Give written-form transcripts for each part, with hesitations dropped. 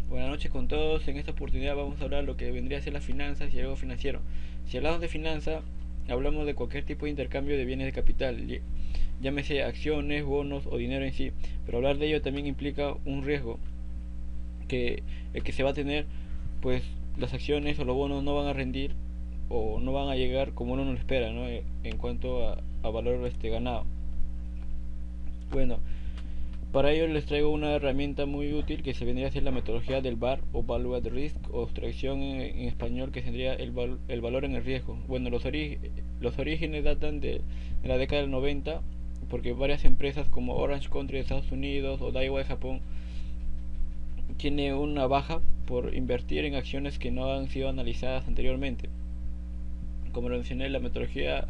Buenas noches con todos. En esta oportunidad vamos a hablar de lo que vendría a ser las finanzas y el riesgo financiero. Si hablamos de finanzas, hablamos de cualquier tipo de intercambio de bienes de capital, llámese acciones, bonos o dinero en sí. Pero hablar de ello también implica un riesgo, que el que se va a tener, pues las acciones o los bonos no van a rendir o no van a llegar como uno no lo espera, ¿no? En cuanto a valor ganado. Bueno, para ello les traigo una herramienta muy útil que se vendría a ser la metodología del VAR o Value at Risk, o traducción en español, que tendría el valor en el riesgo. Bueno, los orígenes datan de la década del 90, porque varias empresas como Orange Country de Estados Unidos o Daiwa de Japón tiene una baja por invertir en acciones que no han sido analizadas anteriormente. Como lo mencioné, la metodología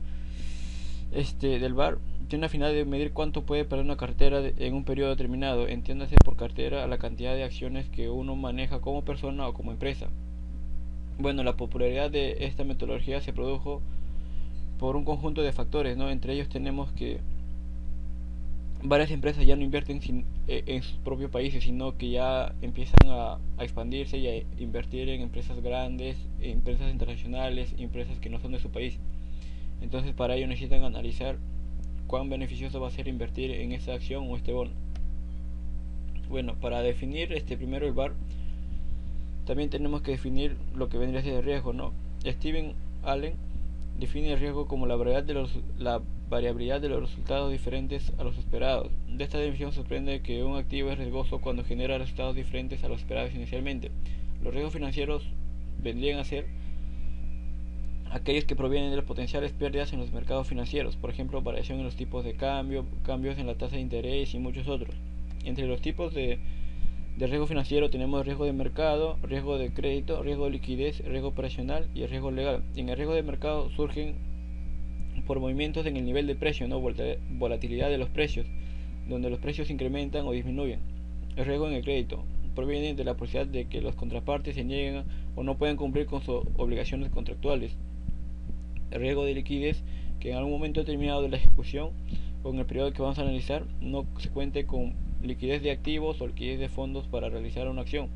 del VAR tiene una finalidad de medir cuánto puede perder una cartera en un periodo determinado. Entiéndase por cartera a la cantidad de acciones que uno maneja como persona o como empresa. Bueno, la popularidad de esta metodología se produjo por un conjunto de factores, ¿no? Entre ellos tenemos que varias empresas ya no invierten en sus propios países, sino que ya empiezan a expandirse y a invertir en empresas grandes, en empresas internacionales, empresas que no son de su país. Entonces para ello necesitan analizar cuán beneficioso va a ser invertir en esa acción o este bono. Bueno, para definir primero el VAR, también tenemos que definir lo que vendría a ser el riesgo, ¿no? Steven Allen define el riesgo como la variabilidad de los resultados diferentes a los esperados. De esta definición se sorprende que un activo es riesgoso cuando genera resultados diferentes a los esperados inicialmente. Los riesgos financieros vendrían a ser aquellos que provienen de las potenciales pérdidas en los mercados financieros, por ejemplo, variación en los tipos de cambio, cambios en la tasa de interés y muchos otros. Entre los tipos de riesgo financiero tenemos riesgo de mercado, riesgo de crédito, riesgo de liquidez, riesgo operacional y el riesgo legal. En el riesgo de mercado surgen por movimientos en el nivel de precio, ¿no? Volatilidad de los precios, donde los precios incrementan o disminuyen. El riesgo en el crédito proviene de la posibilidad de que las contrapartes se nieguen o no puedan cumplir con sus obligaciones contractuales. El riesgo de liquidez, que en algún momento determinado de la ejecución o en el periodo que vamos a analizar no se cuente con liquidez de activos o liquidez de fondos para realizar una acción.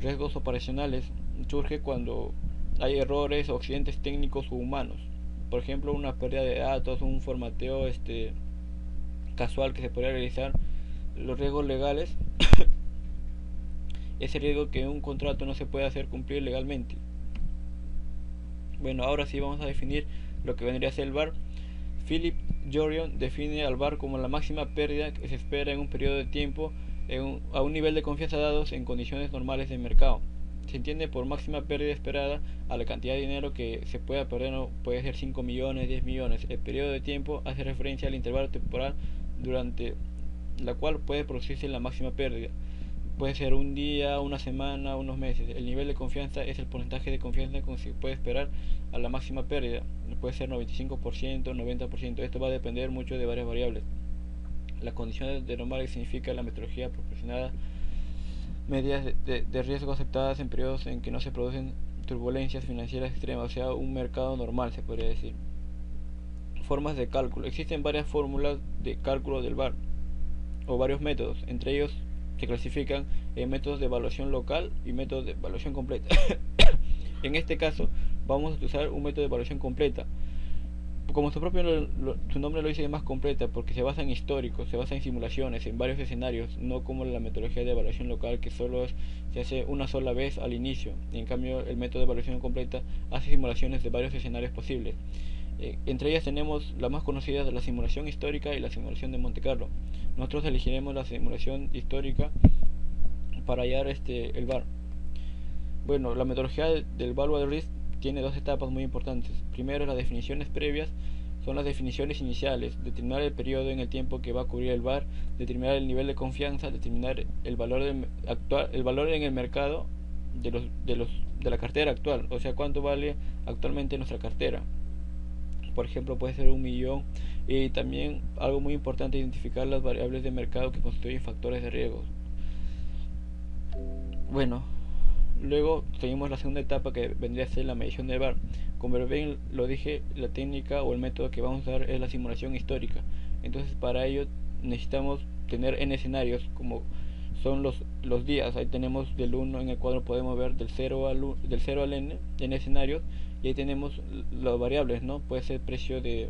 Riesgos operacionales surge cuando hay errores o accidentes técnicos o humanos, por ejemplo una pérdida de datos, un formateo casual que se podría realizar. Los riesgos legales ese riesgo que un contrato no se puede hacer cumplir legalmente. Bueno, ahora sí vamos a definir lo que vendría a ser el VAR. Philip Jorion define al VAR como la máxima pérdida que se espera en un periodo de tiempo a un nivel de confianza dados en condiciones normales de mercado. Se entiende por máxima pérdida esperada a la cantidad de dinero que se pueda perder, no puede ser 5 millones, 10 millones. El periodo de tiempo hace referencia al intervalo temporal durante la cual puede producirse la máxima pérdida. Puede ser un día, una semana, unos meses. El nivel de confianza es el porcentaje de confianza con que se puede esperar a la máxima pérdida. Puede ser 95%, 90%. Esto va a depender mucho de varias variables. Las condiciones de normal significa la metodología proporcionada medidas de riesgo aceptadas en periodos en que no se producen turbulencias financieras extremas, o sea, un mercado normal se podría decir. Formas de cálculo. Existen varias fórmulas de cálculo del VAR o varios métodos. Entre ellos se clasifican en métodos de evaluación local y métodos de evaluación completa. En este caso vamos a usar un método de evaluación completa. Como su nombre lo dice, es más completa porque se basa en históricos, se basa en simulaciones, en varios escenarios, no como la metodología de evaluación local que se hace una sola vez al inicio. En cambio, el método de evaluación completa hace simulaciones de varios escenarios posibles. Entre ellas tenemos las más conocidas de la simulación histórica y la simulación de Monte Carlo. Nosotros elegiremos la simulación histórica para hallar el VAR. Bueno, la metodología del Value at Risk tiene dos etapas muy importantes. Primero, las definiciones previas son las definiciones iniciales: determinar el periodo en el tiempo que va a cubrir el VAR, determinar el nivel de confianza, determinar el valor actual, el valor en el mercado de la cartera actual, o sea, cuánto vale actualmente nuestra cartera. Por ejemplo, puede ser 1 millón. Y también algo muy importante, identificar las variables de mercado que constituyen factores de riesgo. Bueno, luego seguimos la segunda etapa, que vendría a ser la medición del VAR. Como bien lo dije, la técnica o el método que vamos a usar es la simulación histórica. Entonces para ello necesitamos tener n escenarios, como son los días. Ahí tenemos del 1 en el cuadro, podemos ver del 0 al n en escenarios, y ahí tenemos las variables, ¿no? Puede ser precio de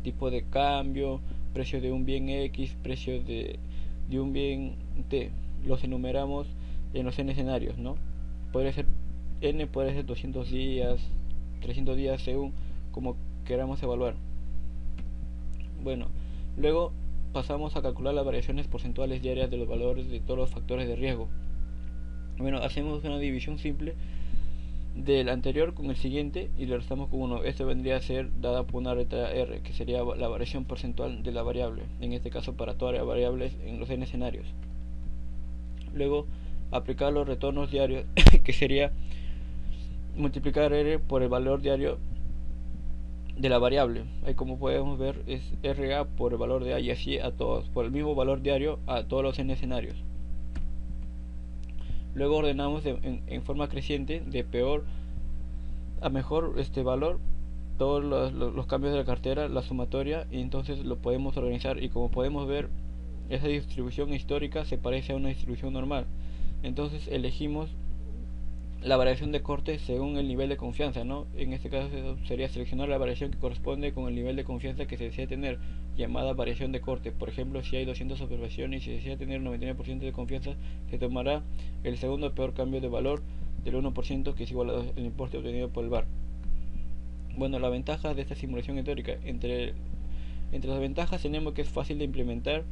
tipo de cambio, precio de un bien X, precio de un bien T. Los enumeramos en los n escenarios, ¿no? Podría ser n, puede ser 200 días, 300 días, según como queramos evaluar. Bueno, luego pasamos a calcular las variaciones porcentuales diarias de los valores de todos los factores de riesgo. Bueno, hacemos una división simple del anterior con el siguiente y le restamos con 1. Esto vendría a ser dada por una letra R, que sería la variación porcentual de la variable, en este caso para todas las variables en los n escenarios. Luego aplicar los retornos diarios, que sería multiplicar R por el valor diario de la variable. Ahí, como podemos ver, es RA por el valor de A, y así a todos, por el mismo valor diario a todos los n escenarios. Luego ordenamos en forma creciente de peor a mejor valor todos los cambios de la cartera, la sumatoria, y entonces lo podemos organizar. Y como podemos ver, esa distribución histórica se parece a una distribución normal. Entonces elegimos la variación de corte según el nivel de confianza, ¿no? En este caso sería seleccionar la variación que corresponde con el nivel de confianza que se desea tener, llamada variación de corte. Por ejemplo, si hay 200 observaciones y se desea tener 99% de confianza, se tomará el segundo peor cambio de valor del 1%, que es igual al importe obtenido por el VAR. Bueno, la ventaja de esta simulación teórica: entre las ventajas tenemos que es fácil de implementar,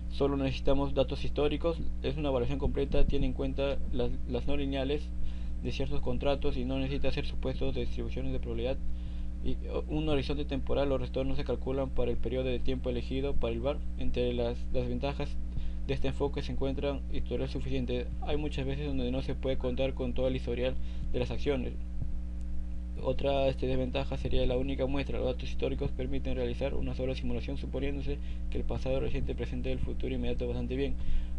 solo necesitamos datos históricos, es una evaluación completa, tiene en cuenta las no lineales de ciertos contratos y no necesita hacer supuestos de distribuciones de probabilidad, y un horizonte temporal. Los retornos se calculan para el periodo de tiempo elegido para el VAR. Entre las ventajas de este enfoque se encuentran historial suficiente. Hay muchas veces donde no se puede contar con todo el historial de las acciones. Otra desventaja sería la única muestra. Los datos históricos permiten realizar una sola simulación suponiéndose que el pasado, reciente, presente y el futuro inmediato bastante bien.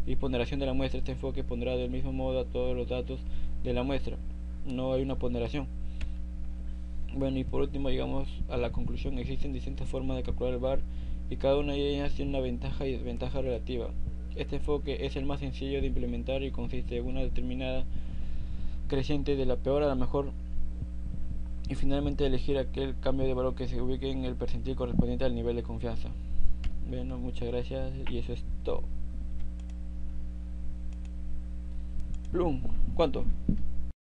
Y ponderación de la muestra: este enfoque pondrá del mismo modo a todos los datos de la muestra, no hay una ponderación. Bueno, y por último llegamos a la conclusión: existen distintas formas de calcular el VAR y cada una de ellas tiene una ventaja y desventaja relativa. Este enfoque es el más sencillo de implementar y consiste en una determinada creciente de la peor a la mejor, y finalmente elegir aquel cambio de valor que se ubique en el percentil correspondiente al nivel de confianza. Bueno, muchas gracias y eso es todo. Plum, ¿cuánto?